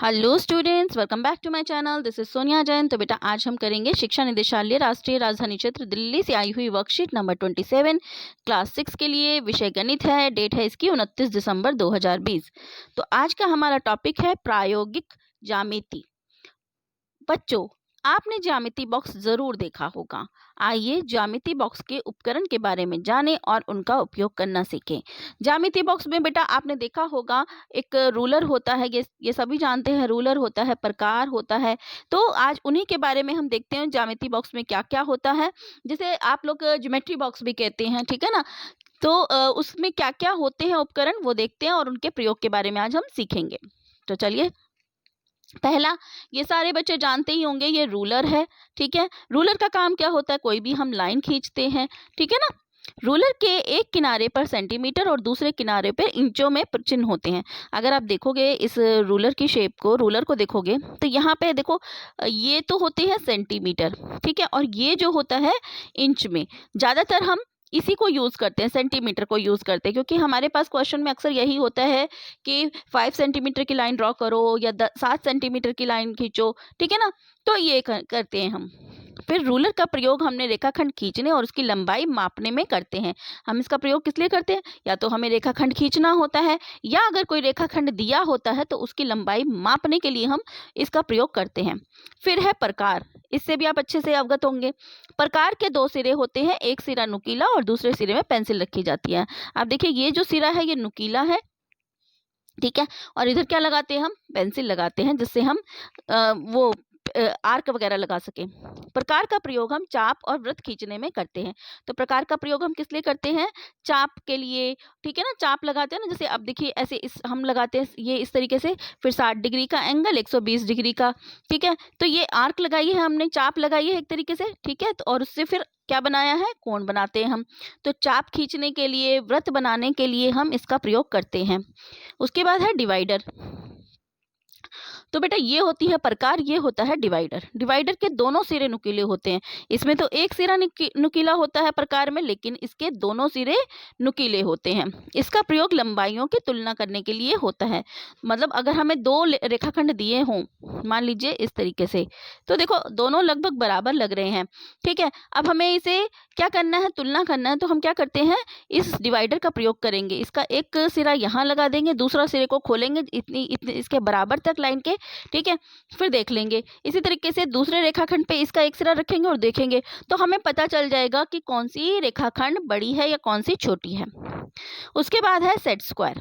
Hello students, welcome back to my channel. This is Sonia Jain. तो बेटा आज हम करेंगे शिक्षा निदेशालय राष्ट्रीय राजधानी क्षेत्र दिल्ली से आई हुई वर्कशीट नंबर 27 क्लास 6 के लिए। विषय गणित है। डेट है इसकी 29 दिसंबर 2020। तो आज का हमारा टॉपिक है प्रायोगिक ज्यामिति। बच्चों, आपने ज्यामिति बॉक्स जरूर देखा होगा। आइए ज्यामिति बॉक्स के उपकरण के बारे में जानें और उनका उपयोग करना सीखें। ज्यामिति बॉक्स में बेटा आपने देखा होगा एक रूलर होता है, ये सभी जानते हैं। रूलर होता है, प्रकार होता है। तो आज उन्हीं के बारे में हम देखते हैं ज्यामिति बॉक्स में क्या क्या होता है। जैसे आप लोग ज्योमेट्री बॉक्स भी कहते हैं, ठीक है ना। तो उसमें क्या क्या होते हैं उपकरण वो देखते हैं और उनके प्रयोग के बारे में आज हम सीखेंगे। तो चलिए, पहला, ये सारे बच्चे जानते ही होंगे, ये रूलर है। ठीक है, रूलर का काम क्या होता है? कोई भी हम लाइन खींचते हैं, ठीक है ना। रूलर के एक किनारे पर सेंटीमीटर और दूसरे किनारे पर इंचों में चिन्ह होते हैं। अगर आप देखोगे इस रूलर की शेप को, रूलर को देखोगे तो यहाँ पे देखो, ये तो होते हैं सेंटीमीटर, ठीक है, और ये जो होता है इंच में। ज़्यादातर हम इसी को यूज़ करते हैं, सेंटीमीटर को यूज़ करते हैं, क्योंकि हमारे पास क्वेश्चन में अक्सर यही होता है कि 5 सेंटीमीटर की लाइन ड्रॉ करो या 7 सेंटीमीटर की लाइन खींचो, ठीक है ना। तो ये करते हैं हम। फिर रूलर का प्रयोग हमने रेखाखंड खींचने और उसकी लंबाई मापने में करते हैं। हम इसका प्रयोग किस लिए करते हैं? या तो हमें रेखाखंड खींचना होता है, या अगर कोई रेखाखंड दिया होता है तो उसकी लंबाई मापने के लिए हम इसका प्रयोग करते हैं। फिर है प्रकार। इससे भी आप अच्छे से अवगत होंगे। प्रकार के 2 सिरे होते हैं, एक सिरा नुकीला और दूसरे सिरे में पेंसिल रखी जाती है। आप देखिए, ये जो सिरा है ये नुकीला है, ठीक है, और इधर क्या लगाते हैं हम? पेंसिल लगाते हैं, जिससे हम वो आर्क वगैरह लगा सकें। प्रकार का प्रयोग हम चाप और वृत्त खींचने में करते हैं। तो प्रकार का प्रयोग हम किस लिए करते हैं? चाप के लिए, ठीक है ना। चाप लगाते हैं ना, जैसे अब देखिए ऐसे हम लगाते हैं ये इस तरीके से, फिर 60 डिग्री का एंगल, 120 डिग्री का, ठीक है। तो ये आर्क लगाई है हमने, चाप लगाई है एक तरीके से, ठीक है। तो और उससे फिर क्या बनाया है? कोण बनाते हैं हम। तो चाप खींचने के लिए, वृत्त बनाने के लिए हम इसका प्रयोग करते हैं। उसके बाद है डिवाइडर। तो बेटा ये होती है प्रकार, ये होता है डिवाइडर। डिवाइडर के दोनों सिरे नुकीले होते हैं। इसमें तो एक सिरा नुकीला होता है प्रकार में, लेकिन इसके दोनों सिरे नुकीले होते हैं। इसका प्रयोग लंबाइयों की तुलना करने के लिए होता है। मतलब अगर हमें 2 रेखाखंड दिए हों, मान लीजिए इस तरीके से, तो देखो दोनों लगभग बराबर लग रहे हैं, ठीक है। अब हमें इसे क्या करना है? तुलना करना है। तो हम क्या करते हैं? इस डिवाइडर का प्रयोग करेंगे। इसका एक सिरा यहाँ लगा देंगे, दूसरा सिरे को खोलेंगे इतनी इसके बराबर तक लाइन के, ठीक है। फिर देख लेंगे। इसी तरीके से दूसरे रेखाखंड पे इसका एक सिरा रखेंगे और देखेंगे, तो हमें पता चल जाएगा कि कौन सी रेखाखंड बड़ी है या कौन सी छोटी है। उसके बाद है सेट स्क्वायर।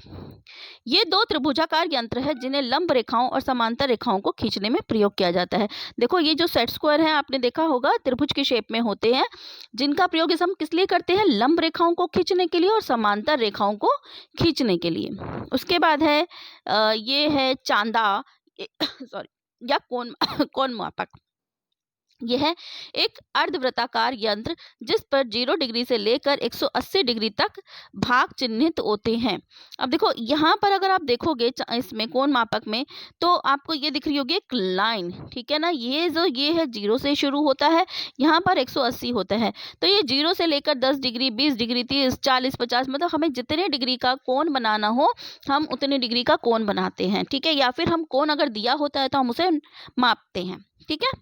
ये 2 त्रिभुजाकार यंत्र है जिन्हें लंब रेखाओं और समांतर रेखाओं को खींचने में प्रयोग किया जाता है। देखो ये जो सेट स्क्वायर है, आपने देखा होगा त्रिभुज की शेप में होते हैं, जिनका प्रयोग हम किस लिए करते हैं? लंब रेखाओं को खींचने के लिए और समांतर रेखाओं को खींचने के लिए। उसके बाद है ये है चांदा सॉरी या कोण कोण मापक। यह है एक अर्धवृत्ताकार यंत्र जिस पर 0 डिग्री से लेकर 180 डिग्री तक भाग चिन्हित होते हैं। अब देखो यहाँ पर अगर आप देखोगे इसमें कोण मापक में, तो आपको ये दिख रही होगी एक लाइन, ठीक है ना। ये जो ये है 0 से शुरू होता है, यहाँ पर 180 होता है। तो ये 0 से लेकर 10 डिग्री, 20 डिग्री, 30, 40, 50, मतलब हमें जितने डिग्री का कोण बनाना हो हम उतने डिग्री का कोण बनाते हैं, ठीक है। या फिर हम कोण अगर दिया होता है तो हम उसे मापते हैं, ठीक है।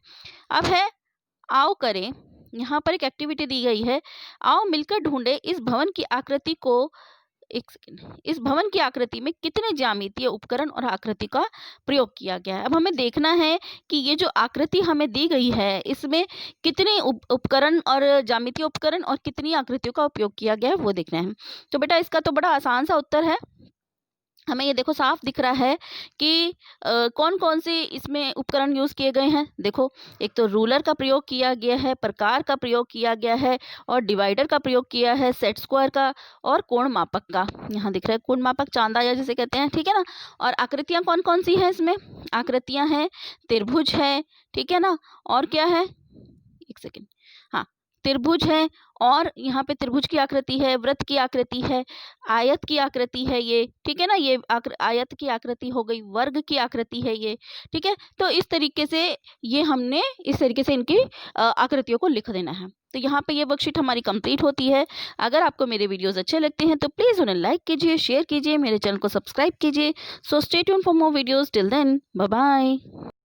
अब है आओ करें। यहाँ पर एक एक्टिविटी दी गई है। आओ मिलकर ढूंढे इस भवन की आकृति को, एक सेकेंड, इस भवन की आकृति में कितने ज्यामितीय उपकरण और आकृति का प्रयोग किया गया है। अब हमें देखना है कि ये जो आकृति हमें दी गई है इसमें कितने उपकरण और ज्यामितीय उपकरण और कितनी आकृतियों का उपयोग किया गया है वो देखना है। तो बेटा इसका तो बड़ा आसान सा उत्तर है। हमें ये देखो साफ दिख रहा है कि कौन कौन से इसमें उपकरण यूज किए गए हैं। देखो, एक तो रूलर का प्रयोग किया गया है, प्रकार का प्रयोग किया गया है, और डिवाइडर का प्रयोग किया है, सेट स्क्वायर का, और कोण मापक का। यहाँ दिख रहा है कोण मापक, चांदा या जिसे कहते हैं, ठीक है ना। और आकृतियां कौन कौन सी हैं इसमें? आकृतियां हैं त्रिभुज है, ठीक है ना। और क्या है? एक सेकेंड, हाँ, त्रिभुज है और यहाँ पे त्रिभुज की आकृति है, वृत्त की आकृति है, आयत की आकृति है ये, ठीक है ना। ये आयत की आकृति हो गई, वर्ग की आकृति है ये, ठीक है। तो इस तरीके से ये हमने इस तरीके से इनकी आकृतियों को लिख देना है। तो यहाँ पे ये वर्कशीट हमारी कंप्लीट होती है। अगर आपको मेरे वीडियोस अच्छे लगते हैं तो प्लीज़ उन्हें लाइक कीजिए, शेयर कीजिए, मेरे चैनल को सब्सक्राइब कीजिए। So stay tuned for more videos. Till then, bye bye.